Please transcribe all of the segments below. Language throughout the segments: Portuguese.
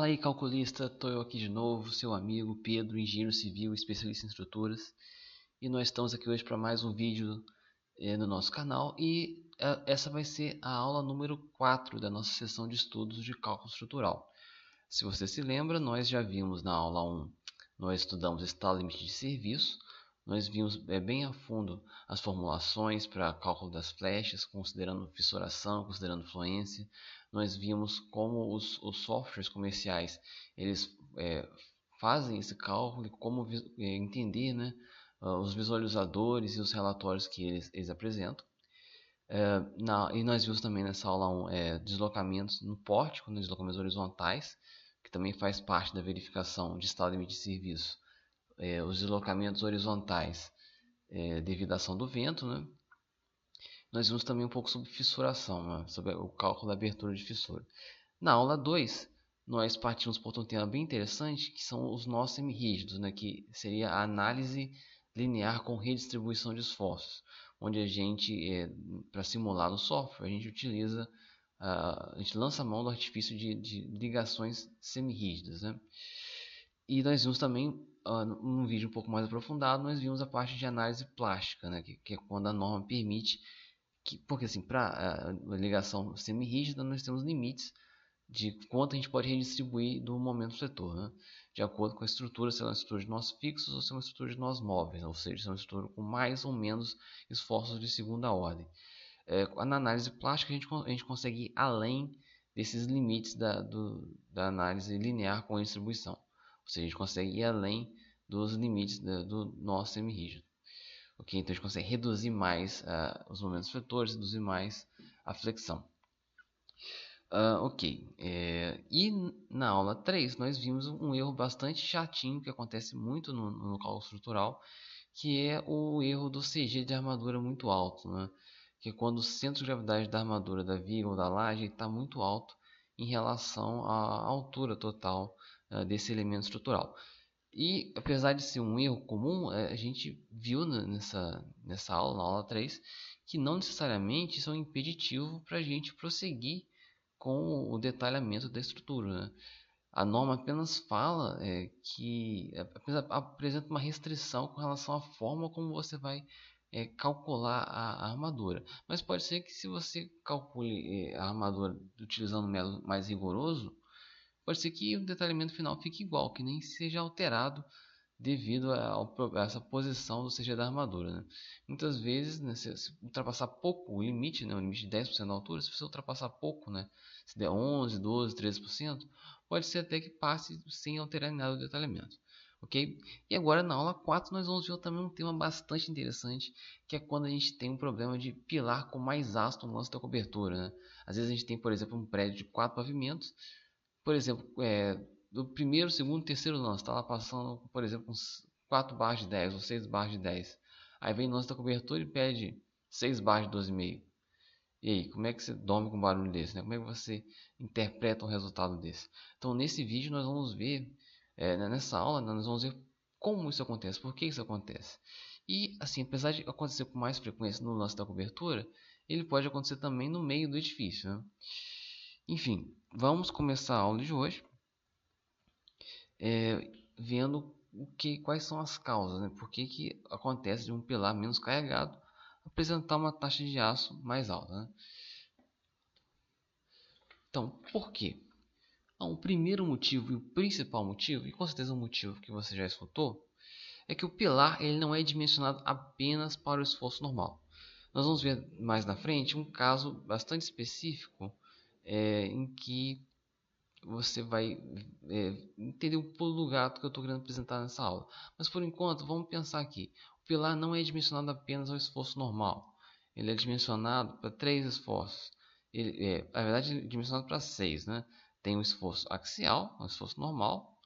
Fala aí, calculista, tô eu aqui de novo, seu amigo Pedro, engenheiro civil, especialista em estruturas, e nós estamos aqui hoje para mais um vídeo no nosso canal, e essa vai ser a aula número 4 da nossa sessão de estudos de cálculo estrutural. Se você se lembra, nós já vimos na aula 1, nós estudamos estado limite de serviço, nós vimos bem a fundo as formulações para cálculo das flechas, considerando fissuração, considerando fluência. Nós vimos como os softwares comerciais eles fazem esse cálculo e como entender, né, os visualizadores e os relatórios que eles apresentam. E nós vimos também nessa aula 1 deslocamentos no pórtico, né, deslocamentos horizontais, que também faz parte da verificação de estado limite de serviço. Os deslocamentos horizontais devido à ação do vento, né? Nós vimos também um pouco sobre fissuração, né? Sobre o cálculo da abertura de fissura. Na aula 2, nós partimos por um tema bem interessante, que são os nós semirrígidos, né? Que seria a análise linear com redistribuição de esforços, onde a gente, para simular no software, a gente utiliza, a gente lança a mão do artifício de ligações semirrígidas, né? E nós vimos também, num vídeo um pouco mais aprofundado, nós vimos a parte de análise plástica, né? Que é quando a norma permite porque assim, para a ligação semi-rígida, nós temos limites de quanto a gente pode redistribuir do momento fletor, né? De acordo com a estrutura, se é uma estrutura de nós fixos ou se é uma estrutura de nós móveis, ou seja, se é uma estrutura com mais ou menos esforços de segunda ordem. Na análise plástica, a gente consegue ir além desses limites da análise linear com redistribuição. Ou seja, a gente consegue ir além dos limites do nosso semi-rígido. Okay? Então a gente consegue reduzir mais os momentos fletores, reduzir mais a flexão. Ok, e na aula 3 nós vimos um erro bastante chatinho que acontece muito no cálculo estrutural, que é o erro do CG de armadura muito alto, né? Que é quando o centro de gravidade da armadura da viga ou da laje está muito alto em relação à altura total desse elemento estrutural. E apesar de ser um erro comum, a gente viu nessa aula, na aula 3, que não necessariamente isso é um impeditivo para a gente prosseguir com o detalhamento da estrutura, né? A norma apenas fala que apresenta uma restrição com relação à forma como você vai calcular a armadura. Mas pode ser que se você calcule a armadura utilizando um método mais rigoroso, pode ser que o detalhamento final fique igual, que nem seja alterado devido a essa posição do CG da armadura, né? Muitas vezes, né, se ultrapassar pouco o limite, né, o limite de 10% da altura, se você ultrapassar pouco, né, se der 11, 12, 13%, pode ser até que passe sem alterar nada o detalhamento. Ok? E agora na aula 4 nós vamos ver também um tema bastante interessante, que é quando a gente tem um problema de pilar com mais ácido no lance da cobertura, né? Às vezes a gente tem, por exemplo, um prédio de 4 pavimentos, por exemplo, do primeiro, segundo, terceiro lance, está lá passando, por exemplo, uns 4 barras de 10 ou 6 barras de 10. Aí vem o lance da cobertura e pede 6 barras de 12,5. E aí, como é que você dorme com um barulho desse, né? Como é que você interpreta um resultado desse? Então, nesse vídeo nós vamos ver, nessa aula, nós vamos ver como isso acontece, por que isso acontece. E, assim, apesar de acontecer com mais frequência no lance da cobertura, ele pode acontecer também no meio do edifício, né? Enfim, vamos começar a aula de hoje vendo quais são as causas, né? Por que acontece de um pilar menos carregado apresentar uma taxa de aço mais alta, né? Então, por quê? O primeiro motivo e o principal motivo, e com certeza um motivo que você já escutou, é que o pilar ele não é dimensionado apenas para o esforço normal. Nós vamos ver mais na frente um caso bastante específico em que você vai entender um pulo do gato que eu estou querendo apresentar nessa aula. Mas por enquanto, vamos pensar aqui. O pilar não é dimensionado apenas ao esforço normal. Ele é dimensionado para 3 esforços. Na verdade, ele é dimensionado para 6, né? Tem o esforço axial, o esforço normal,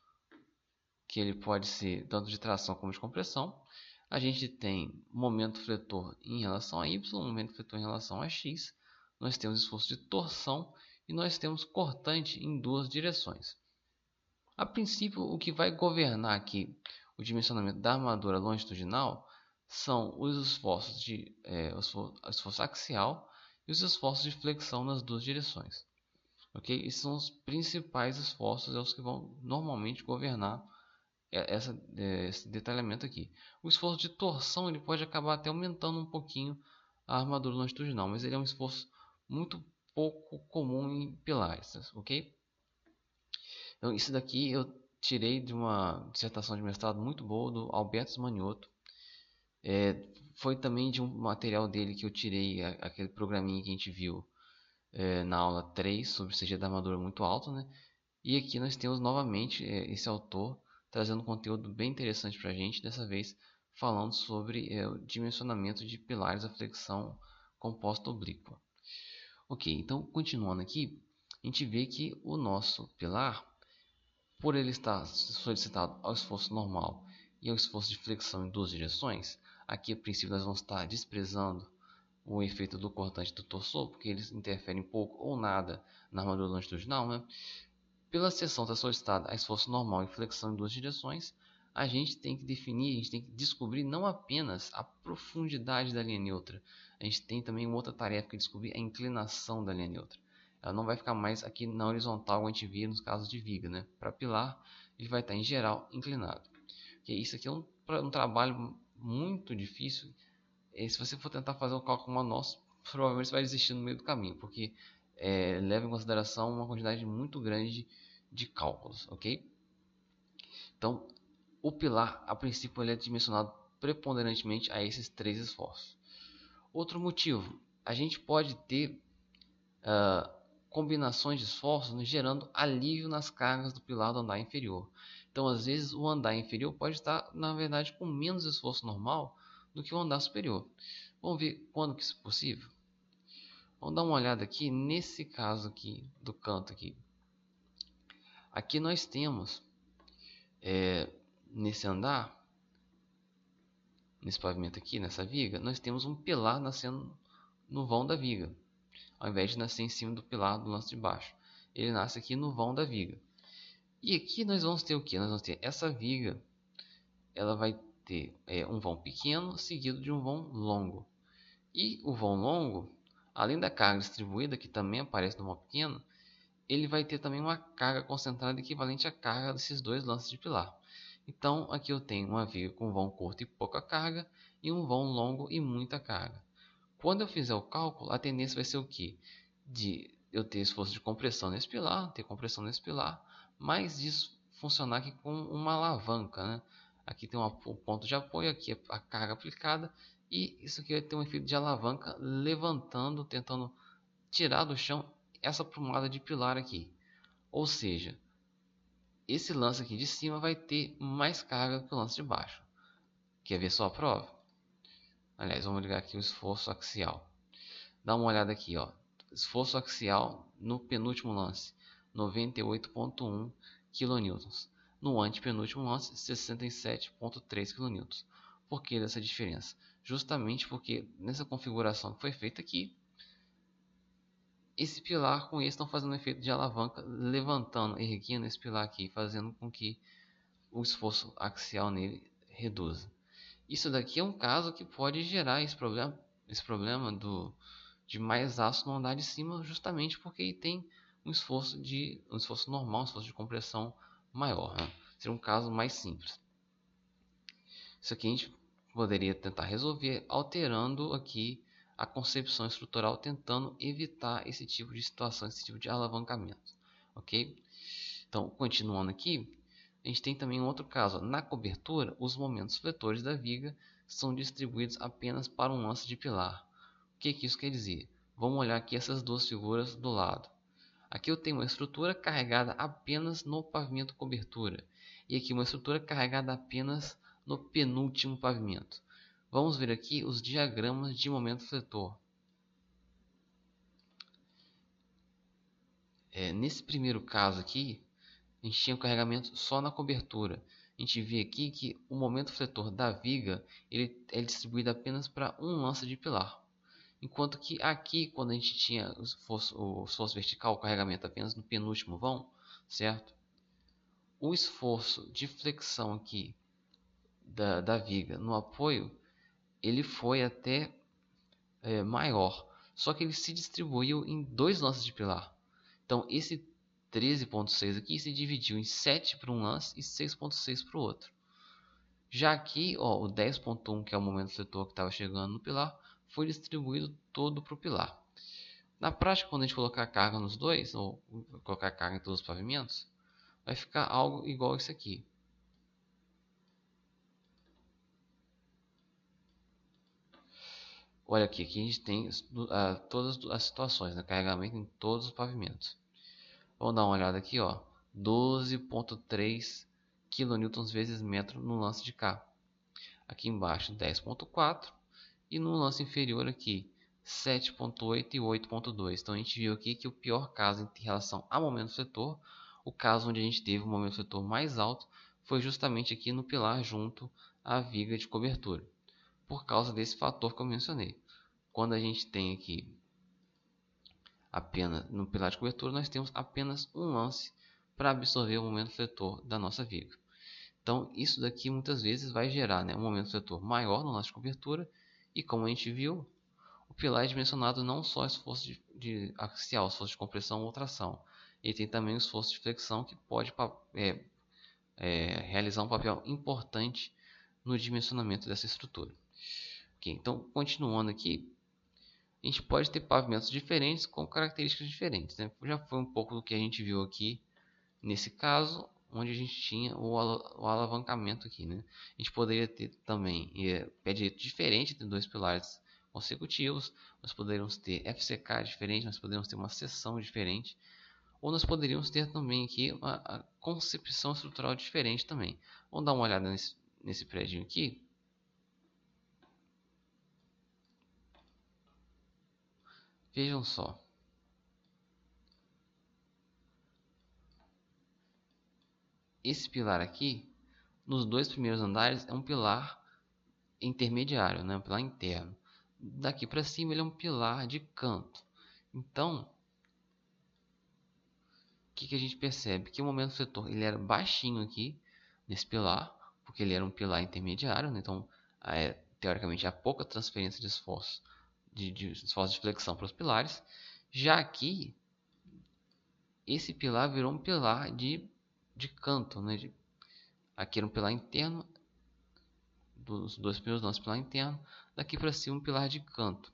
que ele pode ser tanto de tração como de compressão. A gente tem momento fletor em relação a y, momento fletor em relação a x. Nós temos esforço de torção e nós temos cortante em duas direções. A princípio, o que vai governar aqui o dimensionamento da armadura longitudinal são os esforços o esforço axial e os esforços de flexão nas duas direções. ok? Esses são os principais esforços, é os que vão normalmente governar esse detalhamento aqui. O esforço de torção ele pode acabar até aumentando um pouquinho a armadura longitudinal, mas ele é um esforço muito pouco comum em pilares, ok? Então, isso daqui eu tirei de uma dissertação de mestrado muito boa do Alberto Manioto. Foi também de um material dele que eu tirei aquele programinha que a gente viu na aula 3 sobre CG da armadura muito alto, né? E aqui nós temos novamente esse autor trazendo um conteúdo bem interessante para a gente, dessa vez falando sobre o dimensionamento de pilares da flexão composta oblíqua. Ok, então continuando aqui, a gente vê que o nosso pilar, por ele estar solicitado ao esforço normal e ao esforço de flexão em duas direções, aqui a princípio nós vamos estar desprezando o efeito do cortante do torsor, porque eles interferem pouco ou nada na armadura longitudinal, né? Pela seção está solicitada a esforço normal e flexão em duas direções, a gente tem que definir, a gente tem que descobrir não apenas a profundidade da linha neutra, a gente tem também uma outra tarefa que é descobrir a inclinação da linha neutra. Ela não vai ficar mais aqui na horizontal, como a gente via nos casos de viga, né? Para pilar, ele vai estar em geral inclinado. Porque isso aqui é um trabalho muito difícil. E se você for tentar fazer um cálculo manual, provavelmente você vai desistir no meio do caminho, porque leva em consideração uma quantidade muito grande de cálculos, ok? Então, o pilar, a princípio, ele é dimensionado preponderantemente a esses três esforços. Outro motivo, a gente pode ter combinações de esforços, né, gerando alívio nas cargas do pilar do andar inferior. Então, às vezes, o andar inferior pode estar, na verdade, com menos esforço normal do que o andar superior. Vamos ver quando que isso é possível? Vamos dar uma olhada aqui nesse caso aqui do canto aqui. Aqui nós temos nesse andar, nesse pavimento aqui, nessa viga, nós temos um pilar nascendo no vão da viga, ao invés de nascer em cima do pilar do lance de baixo. Ele nasce aqui no vão da viga. E aqui nós vamos ter o que? Nós vamos ter essa viga, ela vai ter um vão pequeno seguido de um vão longo. E o vão longo, além da carga distribuída, que também aparece no vão pequeno, ele vai ter também uma carga concentrada equivalente à carga desses dois lances de pilar. Então, aqui eu tenho uma viga com vão curto e pouca carga e um vão longo e muita carga. Quando eu fizer o cálculo, a tendência vai ser o quê? De eu ter esforço de compressão nesse pilar, ter compressão nesse pilar, mas isso funcionar aqui com uma alavanca, né? Aqui tem um ponto de apoio, aqui a carga aplicada, e isso aqui vai ter um efeito de alavanca levantando, tentando tirar do chão essa prumada de pilar aqui. Ou seja, esse lance aqui de cima vai ter mais carga que o lance de baixo. Quer ver só a prova? Aliás, vamos ligar aqui o esforço axial. Dá uma olhada aqui, ó. Esforço axial no penúltimo lance, 98,1 kN. No antepenúltimo lance, 67,3 kN. Por que dessa diferença? Justamente porque nessa configuração que foi feita aqui, esse pilar com esse estão fazendo um efeito de alavanca, levantando, erguendo esse pilar aqui, fazendo com que o esforço axial nele reduza. Isso daqui é um caso que pode gerar esse problema de mais aço no andar de cima, justamente porque ele tem um esforço normal, um esforço de compressão maior, né? Seria um caso mais simples. Isso aqui a gente poderia tentar resolver alterando aqui a concepção estrutural, tentando evitar esse tipo de situação, esse tipo de alavancamento, ok? Então, continuando aqui, a gente tem também um outro caso. Na cobertura, os momentos fletores da viga são distribuídos apenas para um lance de pilar. O que isso quer dizer? Vamos olhar aqui essas duas figuras do lado. Aqui eu tenho uma estrutura carregada apenas no pavimento cobertura. E aqui uma estrutura carregada apenas no penúltimo pavimento. Vamos ver aqui os diagramas de momento fletor. Nesse primeiro caso aqui, a gente tinha o carregamento só na cobertura. A gente vê aqui que o momento fletor da viga ele é distribuído apenas para um lance de pilar. Enquanto que aqui, quando a gente tinha o esforço vertical, o carregamento apenas no penúltimo vão, certo? O esforço de flexão aqui da viga no apoio, ele foi até maior. Só que ele se distribuiu em dois lances de pilar. Então esse 13.6 aqui se dividiu em 7 para um lance e 6.6 para o outro. Já aqui, ó, o 10.1, que é o momento fletor que estava chegando no pilar, foi distribuído todo para o pilar. Na prática, quando a gente colocar carga nos dois, ou colocar carga em todos os pavimentos, vai ficar algo igual isso aqui. Olha aqui, aqui a gente tem todas as situações, né? Carregamento em todos os pavimentos. Vamos dar uma olhada aqui, ó, 12.3 kN vezes metro no lance de cá. Aqui embaixo 10.4 e no lance inferior aqui 7.8 e 8.2. Então a gente viu aqui que o pior caso em relação a momento fletor, o caso onde a gente teve o momento fletor mais alto, foi justamente aqui no pilar junto à viga de cobertura, por causa desse fator que eu mencionei. Quando a gente tem aqui apenas no pilar de cobertura, nós temos apenas um lance para absorver o momento fletor da nossa viga. Então isso daqui muitas vezes vai gerar, né, um momento fletor maior no lance de cobertura, e como a gente viu, o pilar é dimensionado não só esforço de axial, esforço de compressão ou tração, ele tem também o esforço de flexão, que pode realizar um papel importante no dimensionamento dessa estrutura. Okay, então continuando aqui, a gente pode ter pavimentos diferentes com características diferentes, né? Já foi um pouco do que a gente viu aqui nesse caso, onde a gente tinha o alavancamento aqui, né? A gente poderia ter também pé direito diferente de dois pilares consecutivos, nós poderíamos ter FCK diferente, nós poderíamos ter uma seção diferente, ou nós poderíamos ter também aqui a concepção estrutural diferente também. Vamos dar uma olhada nesse prédio aqui. Vejam só. Esse pilar aqui, nos dois primeiros andares, é um pilar intermediário, né? Um pilar interno. Daqui para cima ele é um pilar de canto. Então, o que a gente percebe? Que o momento fletor ele era baixinho aqui nesse pilar, porque ele era um pilar intermediário, né? Então teoricamente há pouca transferência de esforço de esforço de flexão para os pilares. Já aqui, esse pilar virou um pilar de canto, né? Aqui era um pilar interno, dos dois primeiros lances pilar interno, daqui para cima um pilar de canto.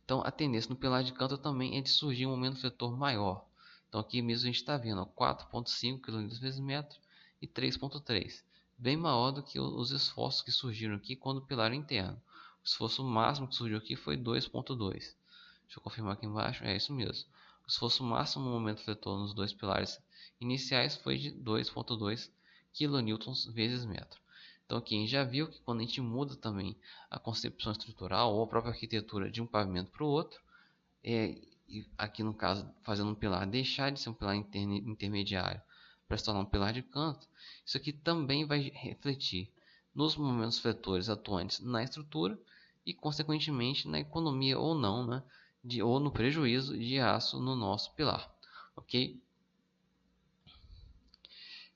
Então a tendência no pilar de canto também é de surgir um momento fletor maior. Então aqui mesmo a gente está vendo 4.5 kN vezes metro e 3.3, bem maior do que os esforços que surgiram aqui quando o pilar interno. O esforço máximo que surgiu aqui foi 2.2. Deixa eu confirmar aqui embaixo, é isso mesmo. O esforço máximo no momento fletor nos dois pilares iniciais foi de 2.2 kN vezes metro. Então aqui a gente já viu que quando a gente muda também a concepção estrutural ou a própria arquitetura de um pavimento para o outro, e aqui no caso fazendo um pilar deixar de ser um pilar intermediário para se tornar um pilar de canto, isso aqui também vai refletir nos momentos fletores atuantes na estrutura e consequentemente na economia ou não, né, ou no prejuízo de aço no nosso pilar, ok?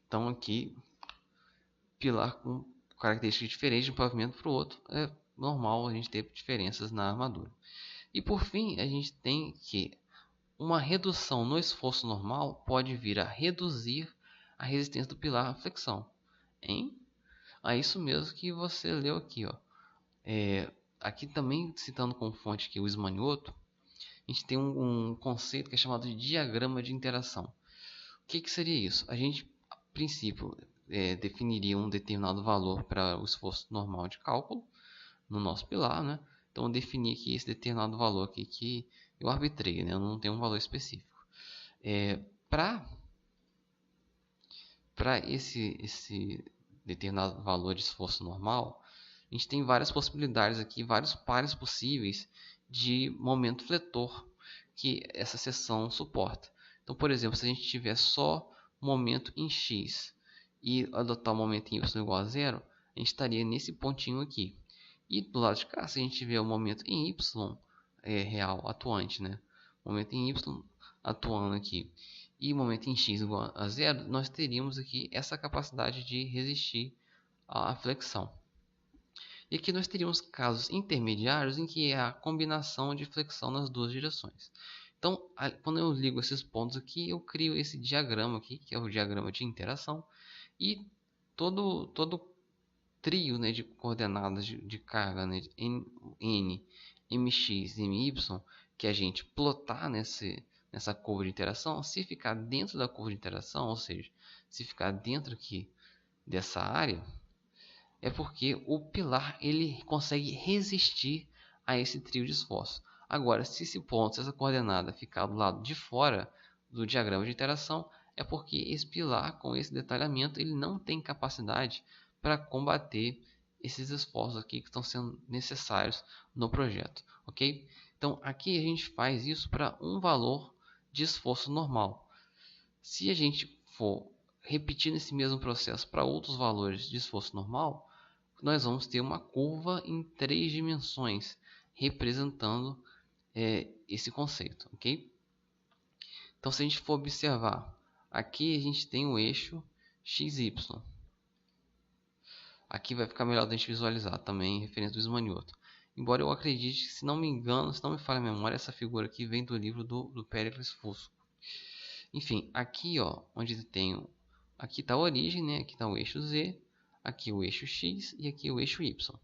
Então aqui pilar com características diferentes de um pavimento para o outro, é normal a gente ter diferenças na armadura. E por fim, a gente tem que uma redução no esforço normal pode vir a reduzir a resistência do pilar à flexão. Hein? É isso mesmo que você leu aqui. Ó. Aqui também, citando com fonte aqui o Ismanioto, a gente tem um conceito que é chamado de diagrama de interação. O que seria isso? A gente, a princípio, definiria um determinado valor para o esforço normal de cálculo no nosso pilar, né? Então eu defini aqui esse determinado valor aqui que eu arbitrei, né? Eu não tenho um valor específico. Para esse determinado valor de esforço normal, a gente tem várias possibilidades aqui, vários pares possíveis de momento fletor que essa seção suporta. Então, por exemplo, se a gente tiver só momento em x e adotar o momento em y igual a zero, a gente estaria nesse pontinho aqui. E do lado de cá, se a gente tiver o momento em y real, atuante, né? Momento em y atuando aqui e momento em x igual a zero, nós teríamos aqui essa capacidade de resistir à flexão. E aqui nós teríamos casos intermediários em que é a combinação de flexão nas duas direções. Então, quando eu ligo esses pontos aqui, eu crio esse diagrama aqui, que é o diagrama de interação, e todo trio, né, de coordenadas de carga, né, n, mx e my, que a gente plotar nessa curva de interação, se ficar dentro da curva de interação, ou seja, se ficar dentro aqui dessa área, é porque o pilar ele consegue resistir a esse trio de esforço. Agora, se esse ponto, se essa coordenada ficar do lado de fora do diagrama de interação, é porque esse pilar, com esse detalhamento, ele não tem capacidade para combater esses esforços aqui que estão sendo necessários no projeto, ok? Então, aqui a gente faz isso para um valor de esforço normal. Se a gente for repetindo esse mesmo processo para outros valores de esforço normal, nós vamos ter uma curva em 3 dimensões representando esse conceito, ok? Então, se a gente for observar, aqui a gente tem o eixo XY. Aqui vai ficar melhor da gente visualizar também, referência do Ismanioto. Embora eu acredite que, se não me engano, se não me falha a memória, essa figura aqui vem do livro do Péricles Fusco. Enfim, aqui ó, onde tem, aqui está a origem, né? Aqui está o eixo Z, aqui o eixo X e aqui o eixo Y.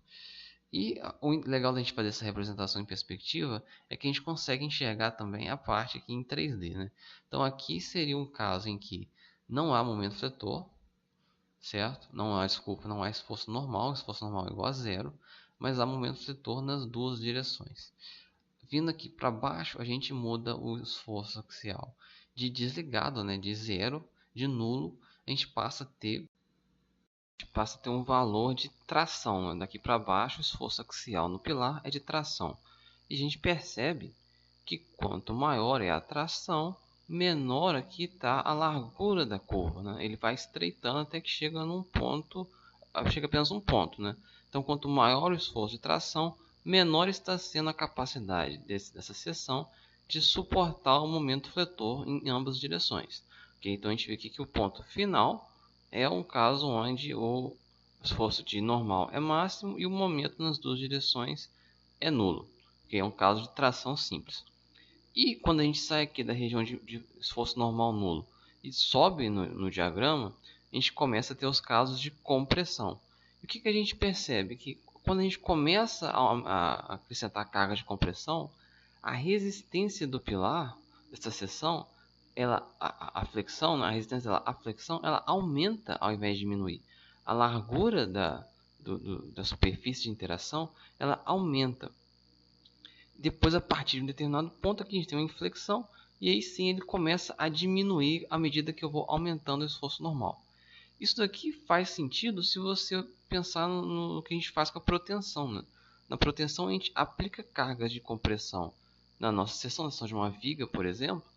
E o legal da gente fazer essa representação em perspectiva é que a gente consegue enxergar também a parte aqui em 3D, né? Então aqui seria um caso em que não há momento fletor, certo? Não há, desculpa, não há esforço normal é igual a zero, mas há momento fletor nas duas direções. Vindo aqui para baixo, a gente muda o esforço axial de desligado, né, de zero, de nulo, a gente passa a ter um valor de tração, né? Daqui para baixo, o esforço axial no pilar é de tração. E a gente percebe que quanto maior é a tração, menor aqui está a largura da curva, né? Ele vai estreitando até que chega num ponto, chega apenas um ponto, né? Então, quanto maior o esforço de tração, menor está sendo a capacidade dessa seção de suportar o momento fletor em ambas as direções. Okay? Então, a gente vê aqui que o ponto final é um caso onde o esforço de normal é máximo e o momento nas duas direções é nulo, que é um caso de tração simples. E quando a gente sai aqui da região de esforço normal nulo e sobe no diagrama, a gente começa a ter os casos de compressão. E o que a gente percebe? Que quando a gente começa a acrescentar carga de compressão, a resistência do pilar dessa seção, a flexão, a resistência à flexão, ela aumenta ao invés de diminuir. A largura da superfície de interação, ela aumenta. Depois, a partir de um determinado ponto, aqui a gente tem uma inflexão, e aí sim ele começa a diminuir à medida que eu vou aumentando o esforço normal. Isso daqui faz sentido se você pensar no que a gente faz com a proteção, né? Na proteção a gente aplica cargas de compressão na nossa seção de uma viga, por exemplo,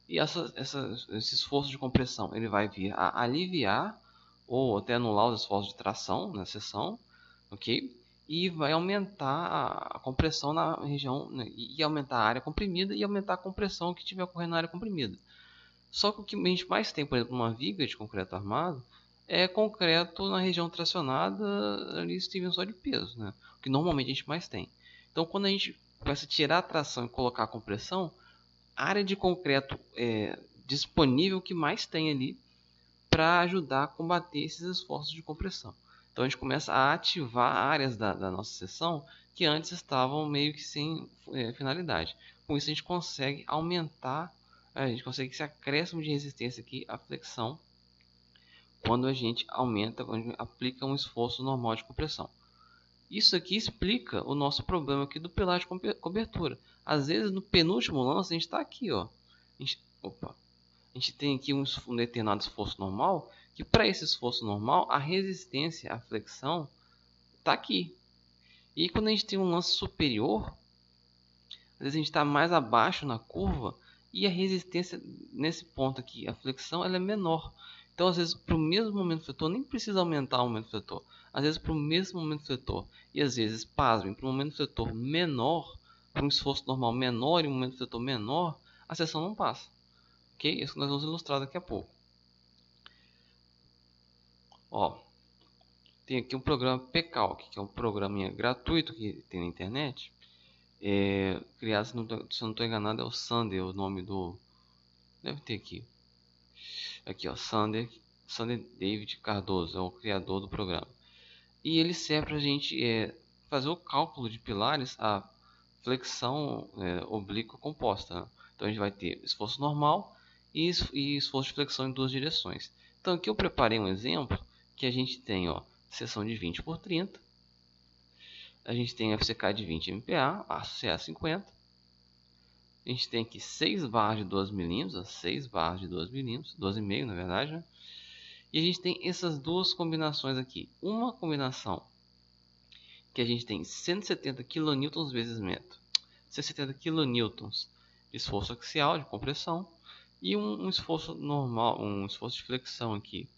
e esse esforço de compressão ele vai vir a aliviar ou até anular os esforços de tração na seção, ok? E vai aumentar a compressão na região, né? E aumentar a área comprimida e aumentar a compressão que estiver ocorrendo na área comprimida. Só que o que a gente mais tem, por exemplo, uma viga de concreto armado, é concreto na região tracionada ali só de peso, né? O que normalmente a gente mais tem. Então, quando a gente começa a tirar a tração e colocar a compressão, a área de concreto disponível que mais tem ali para ajudar a combater esses esforços de compressão. Então a gente começa a ativar áreas da nossa seção que antes estavam meio que sem finalidade. Com isso a gente consegue aumentar, a gente consegue esse acréscimo de resistência aqui à flexão quando a gente aumenta, quando a gente aplica um esforço normal de compressão. Isso aqui explica o nosso problema aqui do pilar de cobertura. Às vezes no penúltimo lance a gente está aqui, ó. A gente tem aqui um determinado esforço normal, que para esse esforço normal a resistência à flexão está aqui. E quando a gente tem um lance superior, às vezes a gente está mais abaixo na curva e a resistência nesse ponto aqui, a flexão, ela é menor. Então, às vezes, para o mesmo momento fletor, nem precisa aumentar o momento fletor. Às vezes, para o mesmo momento fletor, e às vezes, pasmem, para um momento fletor menor, para um esforço normal menor e um momento fletor menor, a seção não passa. Ok? Isso que nós vamos ilustrar daqui a pouco. Ó, tem aqui um programa PCalc, que é um programinha gratuito que tem na internet. criado, se eu não estou enganado, é o Sander, o nome do... Deve ter aqui. Aqui, ó, Sander David Cardoso, é o criador do programa. E ele serve para a gente fazer o cálculo de pilares a flexão oblíqua composta, né? Então a gente vai ter esforço normal e esforço de flexão em duas direções. Então aqui eu preparei um exemplo que a gente tem, ó, seção de 20 por 30. A gente tem FCK de 20 MPa, aço CA 50. A gente tem aqui 6 barras de 12 mm, 6 barras de 12 mm, 12,5 na verdade, né? E a gente tem essas duas combinações aqui. Uma combinação que a gente tem 170 kN vezes metro, 170 kN de esforço axial de compressão e um esforço normal, um esforço de flexão aqui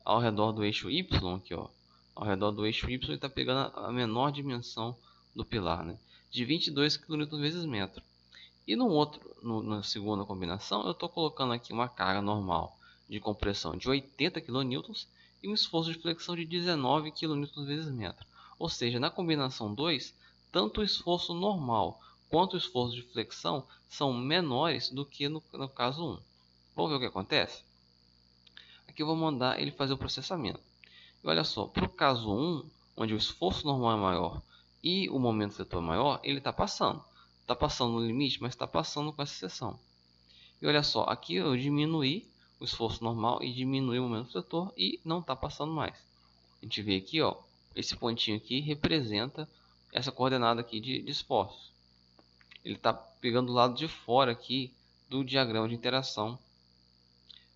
ao redor do eixo Y, aqui, ó, ao redor do eixo Y, ele está pegando a menor dimensão do pilar, né, de 22 kN vezes metro. E na segunda combinação, eu estou colocando aqui uma carga normal de compressão de 80 kN e um esforço de flexão de 19 kN vezes metro. Ou seja, na combinação 2, tanto o esforço normal quanto o esforço de flexão são menores do que no caso 1. Vamos ver o que acontece? Aqui eu vou mandar ele fazer o processamento. E olha só, para o caso 1, onde o esforço normal é maior e o momento fletor é maior, ele está passando. Está passando no limite, mas está passando com essa seção. E olha só, aqui eu diminuí o esforço normal e diminuí o momento fletor e não está passando mais. A gente vê aqui, ó, esse pontinho aqui representa essa coordenada aqui de esforço. Ele está pegando o lado de fora aqui do diagrama de interação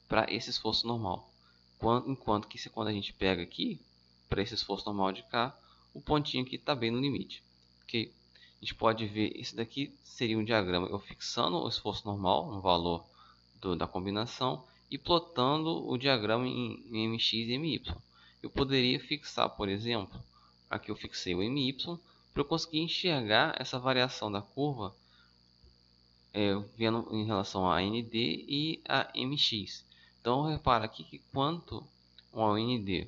para esse esforço normal. Enquanto que quando a gente pega aqui, para esse esforço normal de cá, o pontinho aqui está bem no limite. Ok? A gente pode ver, esse daqui seria um diagrama eu fixando o esforço normal no valor da combinação e plotando o diagrama em mx e my. Eu poderia fixar, por exemplo, aqui eu fixei o my para eu conseguir enxergar essa variação da curva vendo em relação a nd e a mx. Então repara aqui que quanto ao nd,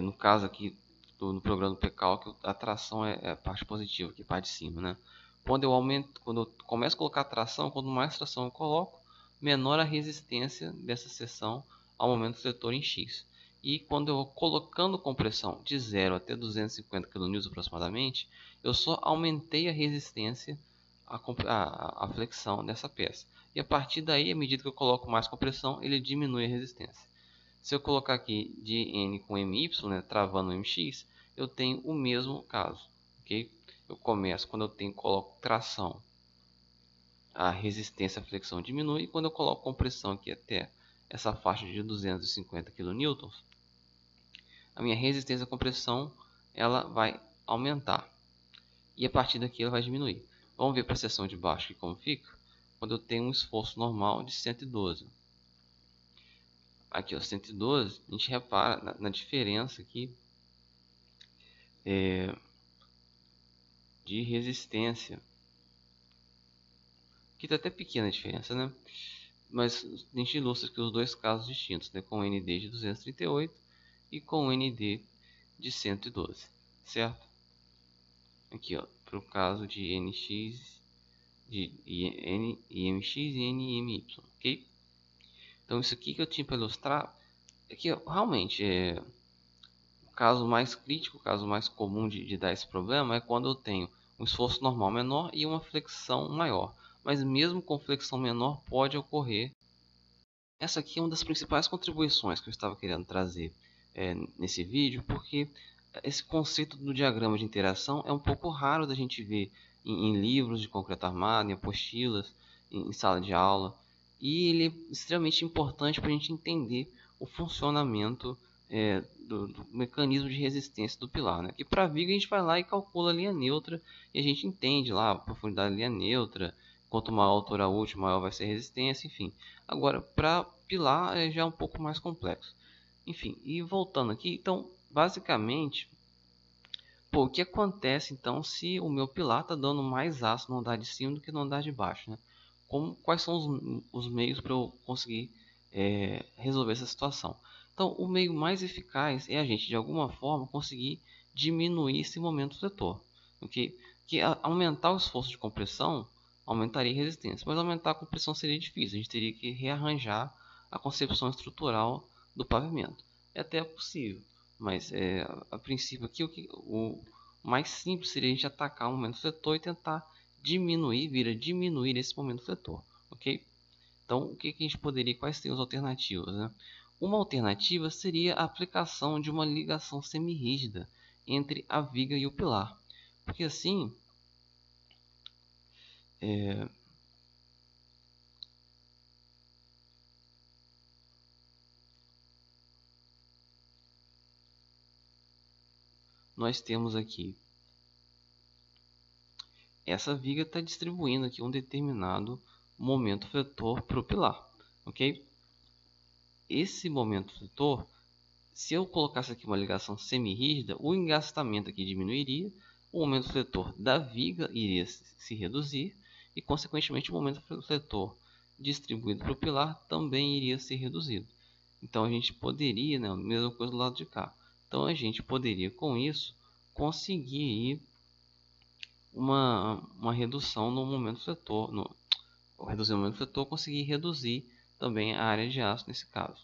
no caso aqui no programa do pCalc, a tração é a parte positiva, aqui a parte de cima, né? Quando eu começo a colocar tração, quanto mais tração eu coloco, menor a resistência dessa seção ao momento fletor em X. E quando eu vou colocando compressão de 0 até 250 kN aproximadamente, eu só aumentei a resistência à flexão dessa peça. E a partir daí, à medida que eu coloco mais compressão, ele diminui a resistência. Se eu colocar aqui de N com MY, né, travando o MX, eu tenho o mesmo caso. Okay? Eu começo quando eu coloco tração, a resistência à flexão diminui. E quando eu coloco compressão aqui até essa faixa de 250 kN, a minha resistência à compressão ela vai aumentar. E a partir daqui ela vai diminuir. Vamos ver para a seção de baixo aqui como fica. Quando eu tenho um esforço normal de 112. Aqui, ó, 112, a gente repara na diferença aqui de resistência. Aqui está até pequena a diferença, né? Mas a gente ilustra aqui os dois casos distintos, né? Com ND de 238 e com ND de 112, certo? Aqui, ó, para o caso de NX, de IMX e NMY, ok? Então isso aqui que eu tinha para ilustrar, aqui realmente o caso mais crítico, o caso mais comum de dar esse problema é quando eu tenho um esforço normal menor e uma flexão maior. Mas mesmo com flexão menor pode ocorrer. Essa aqui é uma das principais contribuições que eu estava querendo trazer nesse vídeo, porque esse conceito do diagrama de interação é um pouco raro da gente ver em livros de concreto armado, em apostilas, em sala de aula. E ele é extremamente importante para a gente entender o funcionamento do mecanismo de resistência do pilar, né? E para viga a gente vai lá e calcula a linha neutra e a gente entende lá a profundidade da linha neutra, quanto maior a altura útil, maior vai ser a resistência, enfim. Agora, para pilar já é um pouco mais complexo. Enfim, e voltando aqui, então, basicamente, o que acontece então se o meu pilar está dando mais aço no andar de cima do que no andar de baixo, né? Quais são os meios para eu conseguir resolver essa situação? Então, o meio mais eficaz é a gente, de alguma forma, conseguir diminuir esse momento fletor. Okay? Que aumentar o esforço de compressão aumentaria a resistência, mas aumentar a compressão seria difícil, a gente teria que rearranjar a concepção estrutural do pavimento. É até possível, mas a princípio aqui o mais simples seria a gente atacar o momento fletor e tentar vir a diminuir esse momento fletor, ok? Então, o que a gente poderia, quais seriam as alternativas, né? Uma alternativa seria a aplicação de uma ligação semirrígida entre a viga e o pilar, porque assim nós temos aqui essa viga está distribuindo aqui um determinado momento fletor para o pilar, ok? Esse momento fletor, se eu colocasse aqui uma ligação semi-rígida, o engastamento aqui diminuiria, o momento fletor da viga iria se reduzir e, consequentemente, o momento fletor distribuído para o pilar também iria ser reduzido. Então, a gente poderia, né, a mesma coisa do lado de cá. Então, a gente poderia, com isso, conseguir uma redução no momento fletor, reduzir o momento fletor, conseguir reduzir também a área de aço nesse caso.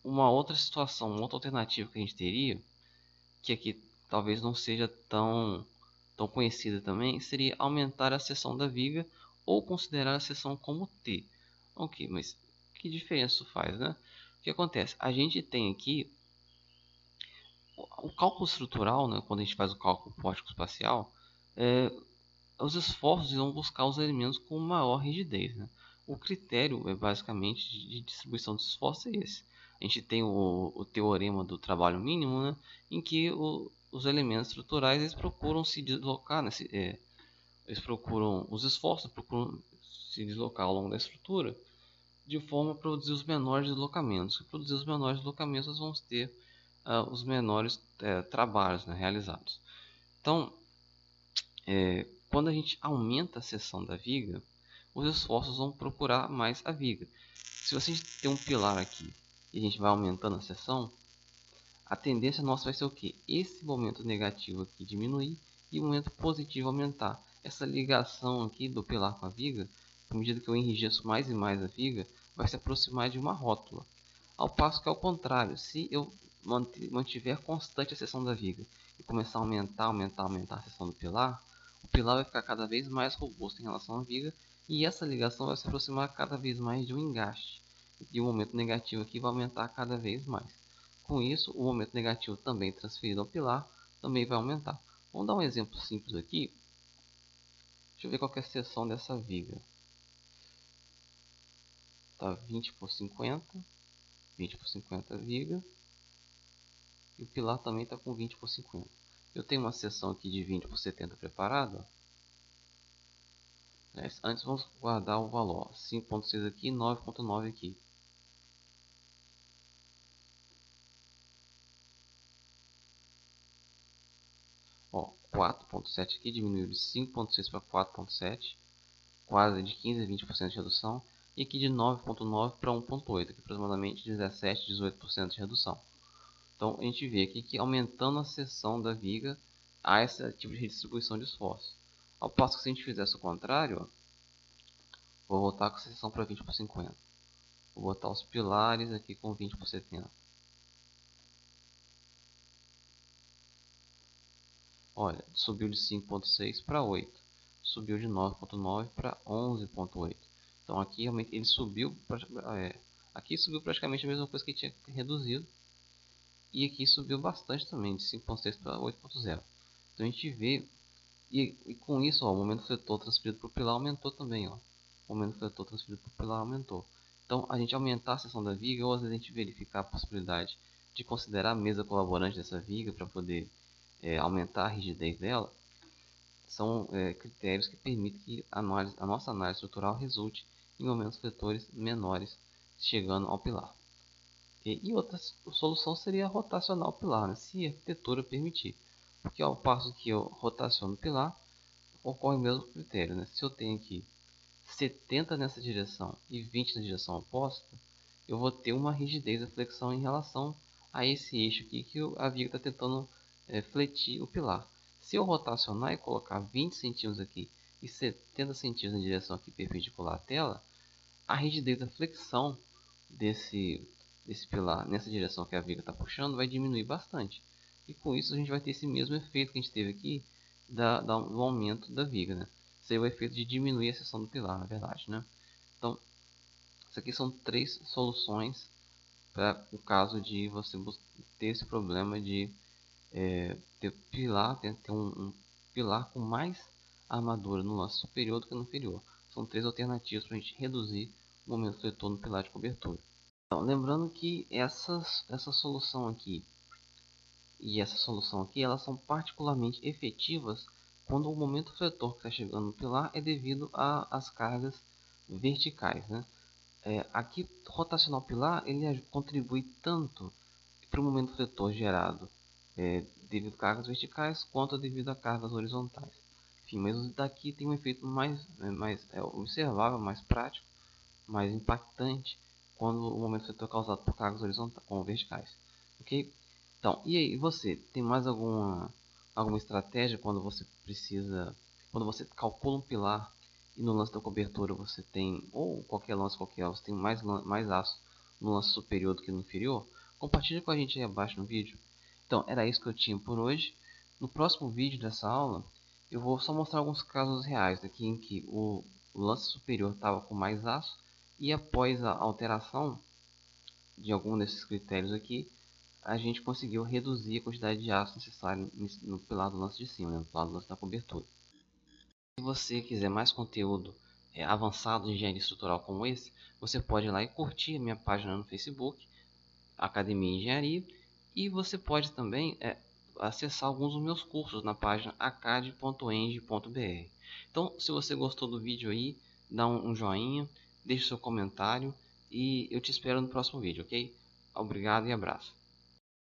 Uma outra situação, uma outra alternativa que a gente teria, que aqui talvez não seja tão conhecida também, seria aumentar a seção da viga ou considerar a seção como T. Ok, mas que diferença isso faz, né? O que acontece? A gente tem aqui o cálculo estrutural, né, quando a gente faz o cálculo pórtico-espacial, os esforços vão buscar os elementos com maior rigidez, né? O critério é basicamente de distribuição dos esforços é esse. A gente tem o teorema do trabalho mínimo, né, em que os elementos estruturais eles procuram se deslocar, né, eles procuram os esforços, procuram se deslocar ao longo da estrutura de forma a produzir os menores deslocamentos. Se produzir os menores deslocamentos, nós vamos ter os menores trabalhos, né, realizados. Então, quando a gente aumenta a seção da viga, os esforços vão procurar mais a viga. Se você tem um pilar aqui e a gente vai aumentando a seção, a tendência nossa vai ser o que? Esse momento negativo aqui diminuir e o momento positivo aumentar. Essa ligação aqui do pilar com a viga, à medida que eu enrijeço mais e mais a viga, vai se aproximar de uma rótula. Ao passo que ao contrário, se eu mantiver constante a seção da viga e começar a aumentar a seção do pilar, o pilar vai ficar cada vez mais robusto em relação à viga e essa ligação vai se aproximar cada vez mais de um engaste. E o momento negativo aqui vai aumentar cada vez mais. Com isso, o momento negativo também transferido ao pilar também vai aumentar. Vamos dar um exemplo simples aqui. Deixa eu ver qual é a seção dessa viga. Tá 20 por 50. 20 por 50 viga. E o pilar também está com 20 por 50. Eu tenho uma seção aqui de 20 por 70 preparada. Antes vamos guardar o valor. 5.6 aqui e 9.9 aqui. Ó, 4.7 aqui diminuiu de 5.6 para 4.7. Quase de 15 a 20% de redução. E aqui de 9.9 para 1.8. Aqui aproximadamente 17 a 18% de redução. Então a gente vê aqui que aumentando a seção da viga há esse tipo de redistribuição de esforço. Ao passo que se a gente fizesse o contrário, ó, vou voltar com a seção para 20 por 50. Vou botar os pilares aqui com 20 por 70. Olha, subiu de 5.6 para 8. Subiu de 9.9 para 11.8. Então aqui realmente ele subiu, aqui subiu praticamente a mesma coisa que tinha reduzido. E aqui subiu bastante também, de 5.6 para 8.0. Então a gente vê, e com isso ó, o momento fletor transferido para o pilar aumentou também. Ó. O momento fletor transferido para o pilar aumentou. Então a gente aumentar a seção da viga, ou às vezes a gente verificar a possibilidade de considerar a mesa colaborante dessa viga para poder aumentar a rigidez dela, são critérios que permitem que a nossa análise estrutural resulte em momentos fletores menores chegando ao pilar. E outra solução seria rotacionar o pilar, né, se a arquitetura permitir. Porque ao passo que eu rotaciono o pilar, ocorre o mesmo critério. Né? Se eu tenho aqui 70 nessa direção e 20 na direção oposta, eu vou ter uma rigidez da flexão em relação a esse eixo aqui que a viga está tentando fletir o pilar. Se eu rotacionar e colocar 20 centímetros aqui e 70 centímetros na direção aqui perpendicular à tela, a rigidez da flexão desse pilar nessa direção que a viga está puxando vai diminuir bastante. E com isso a gente vai ter esse mesmo efeito que a gente teve aqui do aumento da viga, né? Isso aí é o efeito de diminuir a seção do pilar, na verdade, né? Então, isso aqui são 3 soluções para o caso de você ter esse problema de ter um pilar com mais armadura no lance superior do que no inferior. São 3 alternativas para a gente reduzir o momento fletor no pilar de cobertura. Então, lembrando que essa solução aqui e essa solução aqui, elas são particularmente efetivas quando o momento fletor que está chegando no pilar é devido às cargas verticais, né? Aqui, rotacionar o pilar, ele contribui tanto para o momento fletor gerado devido a cargas verticais quanto devido a cargas horizontais. Enfim, mas daqui tem um efeito mais observável, mais prático, mais impactante quando o momento fletor é causado por cargas horizontais ou verticais. Ok? Então, e aí, você tem mais alguma estratégia quando você quando você calcula um pilar e no lance da cobertura você tem, ou qualquer lance qualquer, você tem mais aço no lance superior do que no inferior? Compartilha com a gente aí abaixo no vídeo. Então, era isso que eu tinha por hoje. No próximo vídeo dessa aula, eu vou só mostrar alguns casos reais aqui em que o lance superior estava com mais aço e após a alteração de algum desses critérios aqui, a gente conseguiu reduzir a quantidade de aço necessário no pilar do lance de cima, né, no pilar do lance da cobertura. Se você quiser mais conteúdo avançado de engenharia estrutural como esse, você pode ir lá e curtir a minha página no Facebook, Academia Engenharia, e você pode também acessar alguns dos meus cursos na página acad.eng.br. Então, se você gostou do vídeo aí, dá um joinha, deixe seu comentário e eu te espero no próximo vídeo, ok? Obrigado e abraço.